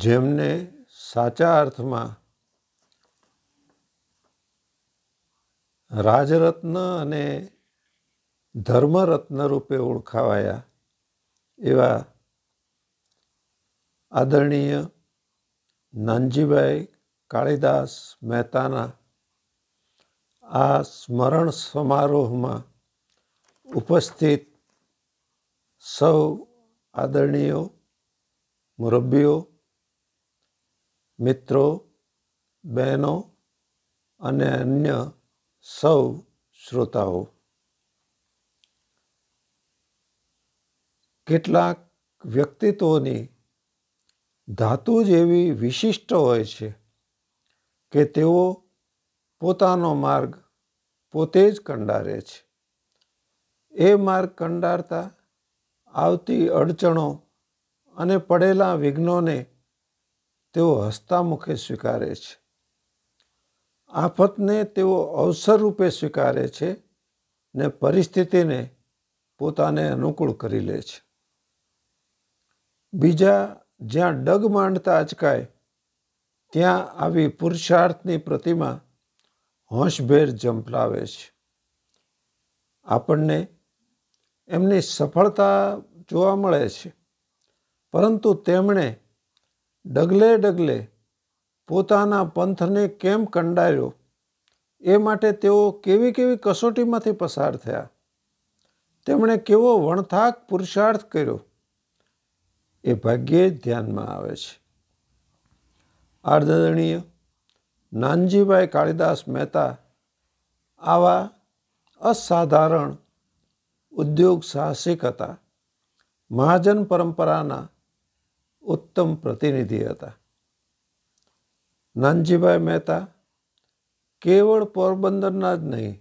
જેમને સાચા અર્થમાં રાજરત્ન અને ધર્મરત્ન રૂપે ઓળખાવાયા એવા આદરણીય નાનજીભાઈ કાળીદાસ મહેતાના આ સ્મરણ સમારોહમાં ઉપસ્થિત સૌ આદરણીયો, મુરબ્બીઓ, મિત્રો, બહેનો અને અન્ય સૌ શ્રોતાઓ, કેટલાક વ્યક્તિત્વોની ધાતુ જ એવી વિશિષ્ટ હોય છે કે તેઓ પોતાનો માર્ગ પોતે જ કંડારે છે. એ માર્ગ કંડારતા આવતી અડચણો અને પડેલા વિઘ્નોને તેઓ હસતા મુખે સ્વીકારે છે. આફતને તેઓ અવસર રૂપે સ્વીકારે છે ને પરિસ્થિતિને પોતાને અનુકૂળ કરી લે છે. બીજા જ્યાં ડગ માંડતા અચકાય ત્યાં આવી પુરુષાર્થની પ્રતિમા હોંશભેર ઝંપલાવે છે. આપણને એમની સફળતા જોવા મળે છે, પરંતુ તેમણે ડગલે ડગલે પોતાના પંથને કેમ કંડાર્યો, એ માટે તેઓ કેવી કેવી કસોટીમાંથી પસાર થયા, તેમણે કેવો વણથાક પુરુષાર્થ કર્યો, એ ભાગ્યે જ ધ્યાનમાં આવે છે. આદરણીય નાનજીભાઈ કાળીદાસ મહેતા આવા અસાધારણ ઉદ્યોગ સાહસિક હતા. મહાજન પરંપરાના ઉત્તમ પ્રતિનિધિ હતા. નાનજીભાઈ મહેતા કેવળ પોરબંદરના જ નહીં,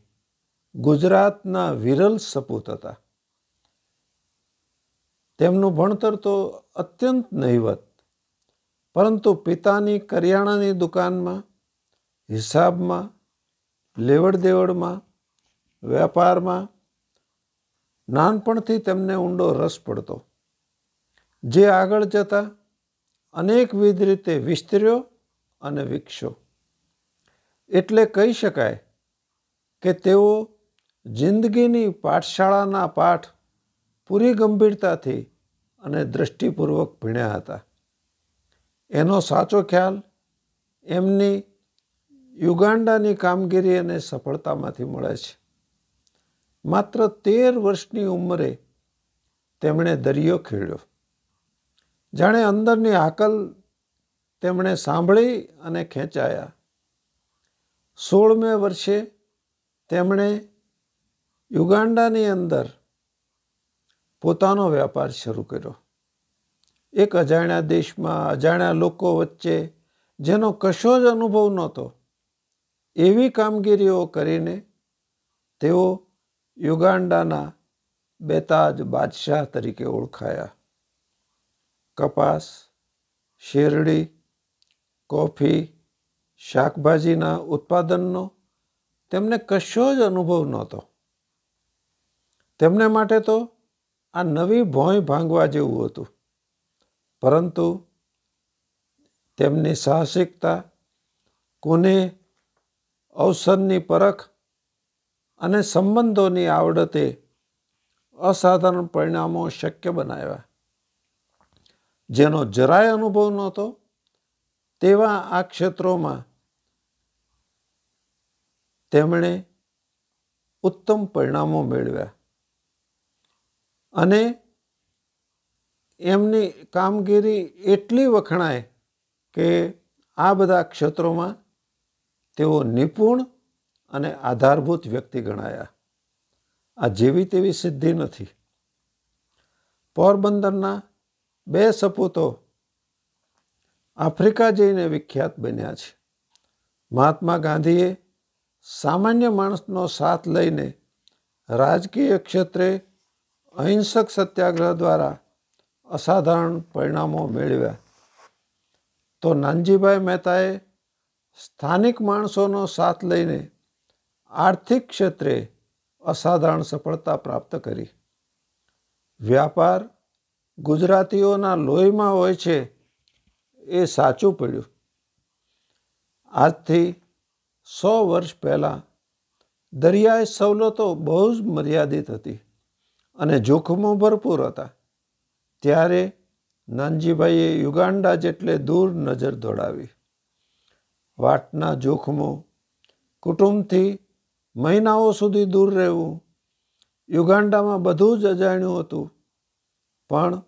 ગુજરાતના વિરલ સપૂત હતા. તેમનું ભણતર તો અત્યંત નહિવત, પરંતુ પિતાની કરિયાણાની દુકાનમાં, હિસાબમાં, લેવડ દેવડમાં, વેપારમાં નાનપણથી તેમને ઊંડો રસ પડતો, જે આગળ જતા અનેકવિધ રીતે વિસ્તર્યો અને વિકસ્યો. એટલે કહી શકાય કે તેઓ જિંદગીની પાઠશાળાના પાઠ પૂરી ગંભીરતાથી અને દ્રષ્ટિપૂર્વક ભણ્યા હતા. એનો સાચો ખ્યાલ એમની યુગાન્ડાની કામગીરી અને સફળતામાંથી મળે છે. માત્ર 13 વર્ષની ઉંમરે તેમણે દરિયો ખેડ્યો. જાણે અંદરની હાકલ તેમણે સાંભળી અને ખેંચાયા. 16મે વર્ષે તેમણે યુગાન્ડાની અંદર પોતાનો વેપાર શરૂ કર્યો. એક અજાણ્યા દેશમાં અજાણ્યા લોકો વચ્ચે જેનો કશો જ અનુભવ નહોતો, એવી કામગીરીઓ કરીને તેઓ યુગાન્ડાના બેતાજ બાદશાહ તરીકે ઓળખાયા. કપાસ, શેરડી, કોફી, શાકભાજીના ઉત્પાદનનો તેમને કશો જ અનુભવ નહોતો. તેમને માટે તો આ નવી ભોંય ભાંગવા જેવું હતું. પરંતુ તેમની સાહસિકતા, કુનેહ, અવસરની પરખ અને સંબંધોની આવડતે અસાધારણ પરિણામો શક્ય બનાવ્યા. જેનો જરાય અનુભવ નહોતો તેવા આ ક્ષેત્રોમાં તેમણે ઉત્તમ પરિણામો મેળવ્યા. અને એમની કામગીરી એટલી વખણાય કે આ બધા ક્ષેત્રોમાં તેઓ નિપુણ અને આધારભૂત વ્યક્તિ ગણાયા. આ જેવી તેવી સિદ્ધિ નથી. પોરબંદરના 2 સપૂતો આફ્રિકા જઈને વિખ્યાત બન્યા છે. મહાત્મા ગાંધીએ સામાન્ય માણસનો સાથ લઈને રાજકીય ક્ષેત્રે અહિંસક સત્યાગ્રહ દ્વારા અસાધારણ પરિણામો મેળવ્યા, તો નાનજીભાઈ મહેતાએ સ્થાનિક માણસોનો સાથ લઈને આર્થિક ક્ષેત્રે અસાધારણ સફળતા પ્રાપ્ત કરી. વ્યાપાર ગુજરાતીઓના લોહીમાં હોય છે એ સાચું પડ્યું. આજથી 100 વર્ષ પહેલાં દરિયાઈ સવલતો બહુ જ મર્યાદિત હતી અને જોખમો ભરપૂર હતા. ત્યારે નાનજીભાઈએ યુગાન્ડા જેટલે દૂર નજર દોડાવી. વાટના જોખમો, કુટુંબથી મહિનાઓ સુધી દૂર રહેવું, યુગાન્ડામાં બધું જ અજાણ્યું હતું. પણ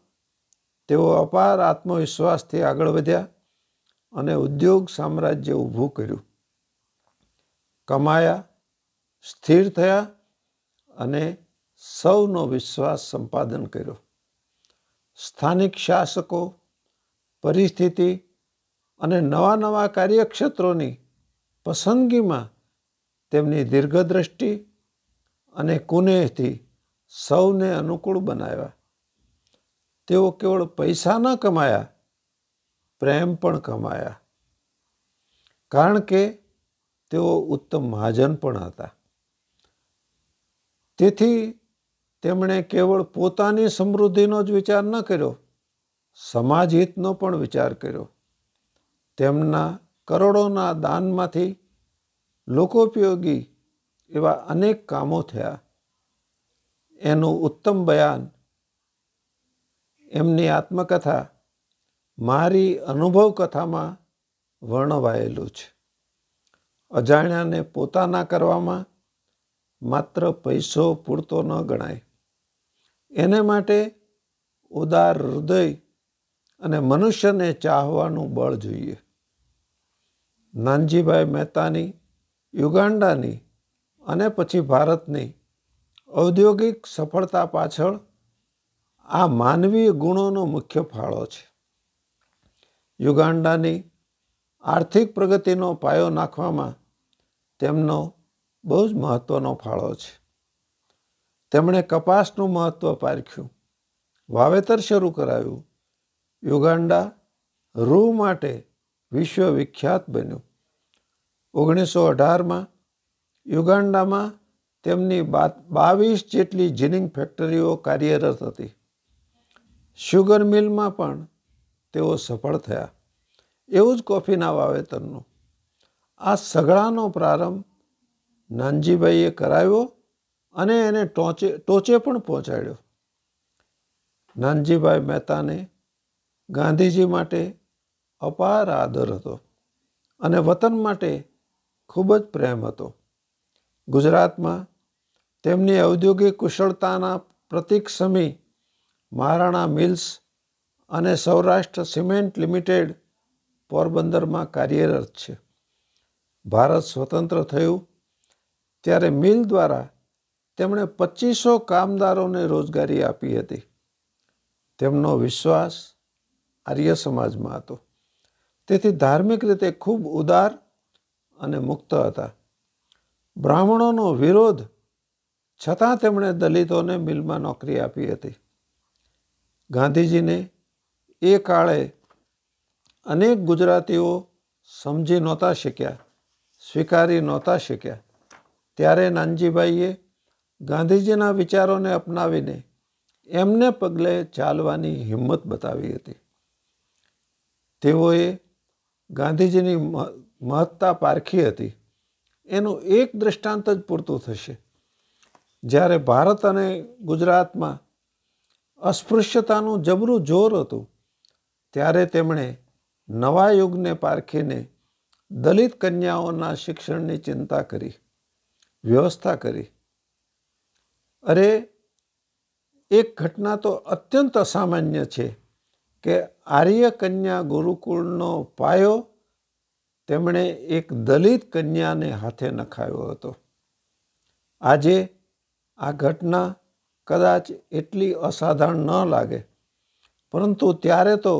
તેઓ અપાર આત્મવિશ્વાસથી આગળ વધ્યા અને ઉદ્યોગ સામ્રાજ્ય ઊભું કર્યું. કમાયા, સ્થિર થયા અને સૌનો વિશ્વાસ સંપાદન કર્યો. સ્થાનિક શાસકો, પરિસ્થિતિ અને નવા નવા કાર્યક્ષેત્રોની પસંદગીમાં તેમની દીર્ઘદ્રષ્ટિ અને કુનેહથી સૌને અનુકૂળ બનાવ્યા. તેઓ કેવળ પૈસા ન કમાયા, પ્રેમ પણ કમાયા. કારણ કે તેઓ ઉત્તમ મહાજન પણ હતા. તેથી તેમણે કેવળ પોતાની સમૃદ્ધિનો જ વિચાર ન કર્યો, સમાજ હિતનો પણ વિચાર કર્યો. તેમના કરોડોના દાનમાંથી લોકોપયોગી એવા અનેક કામો થયા. એનું ઉત્તમ બયાન એમની આત્મકથા મારી અનુભવ કથામાં વર્ણવાયેલું છે. અજાણ્યાને પોતાના કરવામાં માત્ર પૈસો પૂરતો ન ગણાય. એને માટે ઉદાર હૃદય અને મનુષ્યને ચાહવાનું બળ જોઈએ. નાનજીભાઈ મહેતાની યુગાન્ડાની અને પછી ભારતની ઔદ્યોગિક સફળતા પાછળ આ માનવીય ગુણોનો મુખ્ય ફાળો છે. યુગાન્ડાની આર્થિક પ્રગતિનો પાયો નાખવામાં તેમનો બહુ જ મહત્વનો ફાળો છે. તેમણે કપાસનું મહત્વ પારખ્યું, વાવેતર શરૂ કરાવ્યું. યુગાન્ડા રૂ માટે વિશ્વવિખ્યાત બન્યું. 1918માં યુગાન્ડામાં તેમની 22 જેટલી જીનિંગ ફેક્ટરીઓ કાર્યરત હતી. શુગર મિલમાં પણ તેઓ સફળ થયા. એવું જ કોફીના વાવેતરનું. આ સગળાનો પ્રારંભ નાનજીભાઈએ કરાવ્યો અને એને ટોચે પણ પહોંચાડ્યો. નાનજીભાઈ મહેતાને ગાંધીજી માટે અપાર આદર હતો અને વતન માટે ખૂબ જ પ્રેમ હતો. ગુજરાતમાં તેમની ઔદ્યોગિક કુશળતાના પ્રતીક સમી મહારાણા મિલ્સ અને સૌરાષ્ટ્ર સિમેન્ટ લિમિટેડ પોરબંદરમાં કાર્યરત છે. ભારત સ્વતંત્ર થયું ત્યારે મિલ દ્વારા તેમણે 2500 કામદારોને રોજગારી આપી હતી. તેમનો વિશ્વાસ આર્ય સમાજમાં હતો. તેથી ધાર્મિક રીતે ખૂબ ઉદાર અને મુક્ત હતા. બ્રાહ્મણોનો વિરોધ છતાં તેમણે દલિતોને મિલમાં નોકરી આપી હતી. ગાંધીજીને એ કાળે અનેક ગુજરાતીઓ સમજી નહોતા શક્યા, સ્વીકારી નહોતા શક્યા. ત્યારે નાનજીભાઈએ ગાંધીજીના વિચારોને અપનાવીને એમને પગલે ચાલવાની હિંમત બતાવી હતી. તેઓએ ગાંધીજીની મહત્તા પારખી હતી. એનું એક દૃષ્ટાંત જ પૂરતું થશે. જ્યારે ભારત અને ગુજરાતમાં અસ્પૃશ્યતાનું જબરું જોર હતું, ત્યારે તેમણે નવા યુગને પારખીને દલિત કન્યાઓના શિક્ષણની ચિંતા કરી, વ્યવસ્થા કરી. અરે, એક ઘટના તો અત્યંત અસામાન્ય છે કે આર્ય કન્યા ગુરુકુળનો પાયો તેમણે એક દલિત કન્યાને હાથે નખાવ્યો હતો. આજે આ ઘટના કદાચ એટલી અસાધારણ ન લાગે, પરંતુ ત્યારે તો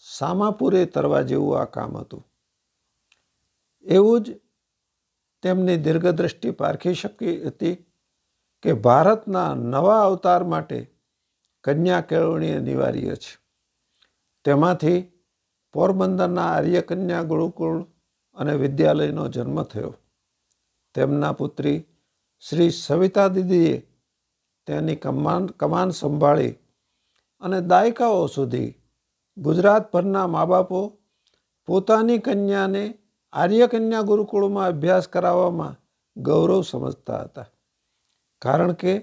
સામાપુરે તરવા જેવું આ કામ હતું. એવું જ તેમની દીર્ઘદ્રષ્ટિ પારખી શકી હતી કે ભારતના નવા અવતાર માટે કન્યા કેળવણી અનિવાર્ય છે. તેમાંથી પોરબંદરના આર્ય કન્યા ગુરુકુળ અને વિદ્યાલયનો જન્મ થયો. તેમના પુત્રી શ્રી સવિતા દીદીએ તેની કમાન સંભાળી અને દાયકાઓ સુધી ગુજરાતભરના મા બાપો પોતાની કન્યાને આર્ય કન્યા ગુરુકુળમાં અભ્યાસ કરાવવામાં ગૌરવ સમજતા હતા, કારણ કે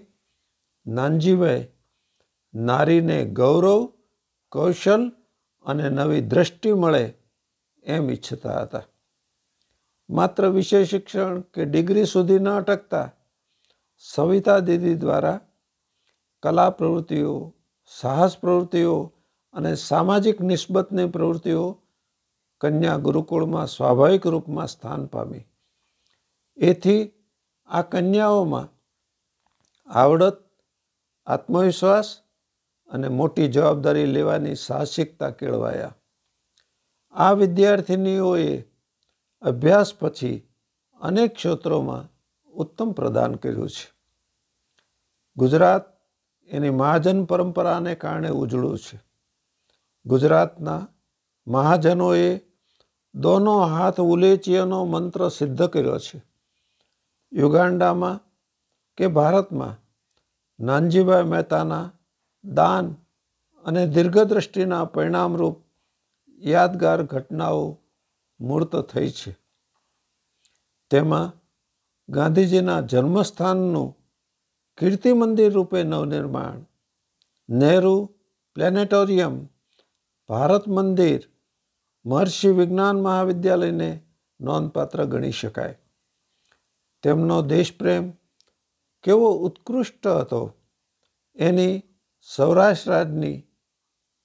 નાનજીભાઈ નારીને ગૌરવ, કૌશલ અને નવી દ્રષ્ટિ મળે એમ ઈચ્છતા હતા. માત્ર વિષય શિક્ષણ કે ડિગ્રી સુધી ન અટકતા સવિતા દીદી દ્વારા કલા પ્રવૃત્તિઓ, સાહસ પ્રવૃત્તિઓ અને સામાજિક નિસ્બતની પ્રવૃત્તિઓ કન્યા ગુરુકુળમાં સ્વાભાવિક રૂપમાં સ્થાન પામી. એથી આ કન્યાઓમાં આવડત, આત્મવિશ્વાસ અને મોટી જવાબદારી લેવાની સાહસિકતા કેળવાયા. આ વિદ્યાર્થિનીઓએ અભ્યાસ પછી અનેક ક્ષેત્રોમાં ઉત્તમ પ્રદાન કર્યું છે. ગુજરાત એની મહાજન પરંપરાને કારણે ઉજળું છે. ગુજરાતના મહાજનોએ દોનો હાથ ઉલેચીએનો મંત્ર સિદ્ધ કર્યો છે. યુગાન્ડામાં કે ભારતમાં નાનજીભાઈ મહેતાના દાન અને દીર્ઘદ્રષ્ટિના પરિણામરૂપ યાદગાર ઘટનાઓ મૂર્ત થઈ છે. તેમાં ગાંધીજીના જન્મસ્થાનનું કીર્તિ મંદિર રૂપે નવનિર્માણ, નહેરુ પ્લેનેટોરિયમ, ભારત મંદિર, મહર્ષિ વિજ્ઞાન મહાવિદ્યાલયને નોંધપાત્ર ગણી શકાય. તેમનો દેશપ્રેમ કેવો ઉત્કૃષ્ટ હતો એની સૌરાષ્ટ્ર રાજની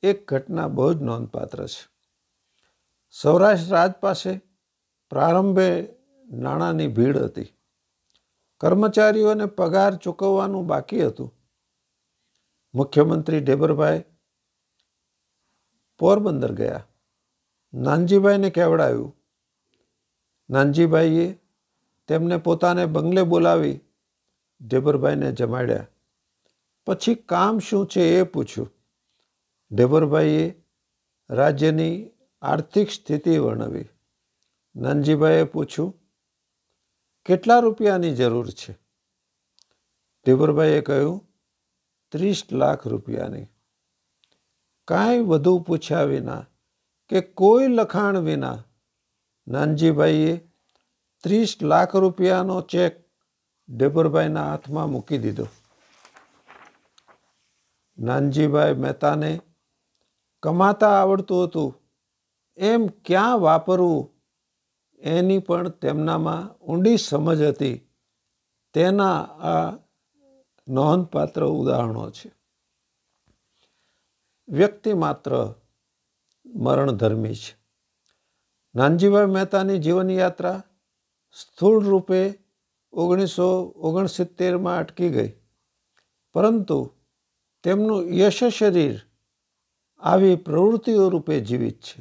એક ઘટના બહુ જ નોંધપાત્ર છે. સૌરાષ્ટ્ર રાજ પાસે પ્રારંભે નાણાંની ભીડ હતી. કર્મચારીઓને પગાર ચૂકવવાનું બાકી હતું. મુખ્યમંત્રી ઢેબરભાઈ પોરબંદર ગયા. નાનજીભાઈને કહેવડાવ્યું. નાનજીભાઈએ તેમને પોતાને બંગલે બોલાવી ઢેબરભાઈને જમાડ્યા. પછી કામ શું છે એ પૂછ્યું. ઢેબરભાઈએ રાજ્યની આર્થિક સ્થિતિ વર્ણવી. નાનજીભાઈએ પૂછ્યું, કેટલા રૂપિયાની જરૂર છે? ઢેબરભાઈએ કહ્યું, 30 લાખ રૂપિયાની. કાંઈ વધુ પૂછ્યા વિના કે કોઈ લખાણ વિના નાનજીભાઈએ 30 લાખ રૂપિયાનો ચેક ઢેબરભાઈના હાથમાં મૂકી દીધો. નાનજીભાઈ મહેતાને કમાતા આવડતું હતું એમ ક્યાં વાપરવું એની પણ તેમનામાં ઊંડી સમજ હતી. તેના આ નોંધપાત્ર ઉદાહરણો છે. વ્યક્તિ માત્ર મરણધર્મી છે. નાનજીભાઈ મહેતાની જીવનયાત્રા સ્થૂળ રૂપે 1969માં અટકી ગઈ, પરંતુ તેમનું યશ શરીર આવી પ્રવૃત્તિઓ રૂપે જીવિત છે.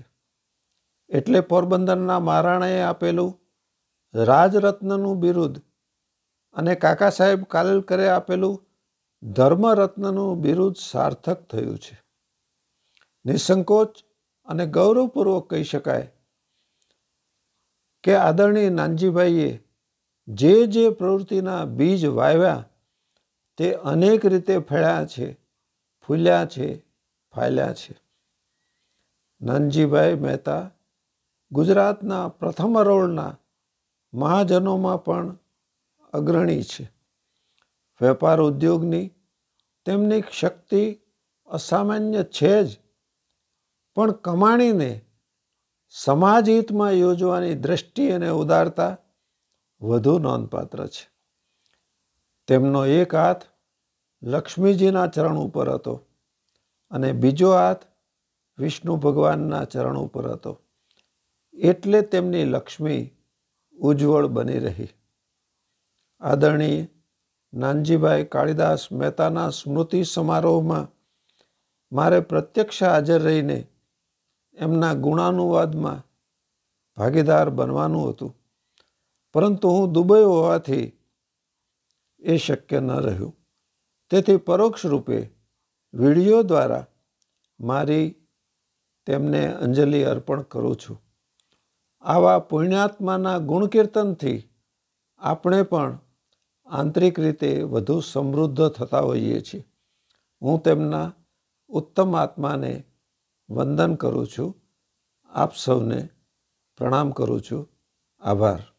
એટલે પોરબંદરના મહારાણાએ આપેલું રાજરત્નનું બિરુદ અને કાકા સાહેબ કાલેલકરે આપેલું ધર્મરત્નનું બિરુદ સાર્થક થયું છે. નિસંકોચ અને ગૌરવપૂર્વક કહી શકાય કે આદરણીય નાનજીભાઈએ જે પ્રવૃત્તિના બીજ વાવ્યા તે અનેક રીતે ફળ્યા છે, ફૂલ્યા છે, ફાલ્યા છે. નાનજીભાઈ મહેતા ગુજરાતના પ્રથમ હરોળના મહાજનોમાં પણ અગ્રણી છે. વેપાર ઉદ્યોગની તેમની શક્તિ અસામાન્ય છે જ, પણ કમાણીને સમાજ હિતમાં યોજવાની દ્રષ્ટિ અને ઉદારતા વધુ નોંધપાત્ર છે. તેમનો એક હાથ લક્ષ્મીજીના ચરણ ઉપર હતો અને બીજો હાથ વિષ્ણુ ભગવાનના ચરણ ઉપર હતો. એટલે તેમની લક્ષ્મી ઉજ્જવળ બની રહી. આદરણીય નાનજીભાઈ કાળીદાસ મહેતાના સ્મૃતિ સમારોહમાં મારે પ્રત્યક્ષ હાજર રહીને એમના ગુણાનુવાદમાં ભાગીદાર બનવાનું હતું, પરંતુ હું દુબઈ હોવાથી એ શક્ય ન રહ્યું. તેથી પરોક્ષ રૂપે વિડીયો દ્વારા મારી તેમને અંજલિ અર્પણ કરું છું. આવા પુણ્યાત્માના ગુણકીર્તનથી આપણે પણ આંતરિક રીતે વધુ સમૃદ્ધ થતા હોઈએ છીએ. હું તેમના ઉત્તમ આત્માને વંદન કરું છું. આપ સૌને પ્રણામ કરું છું. આભાર.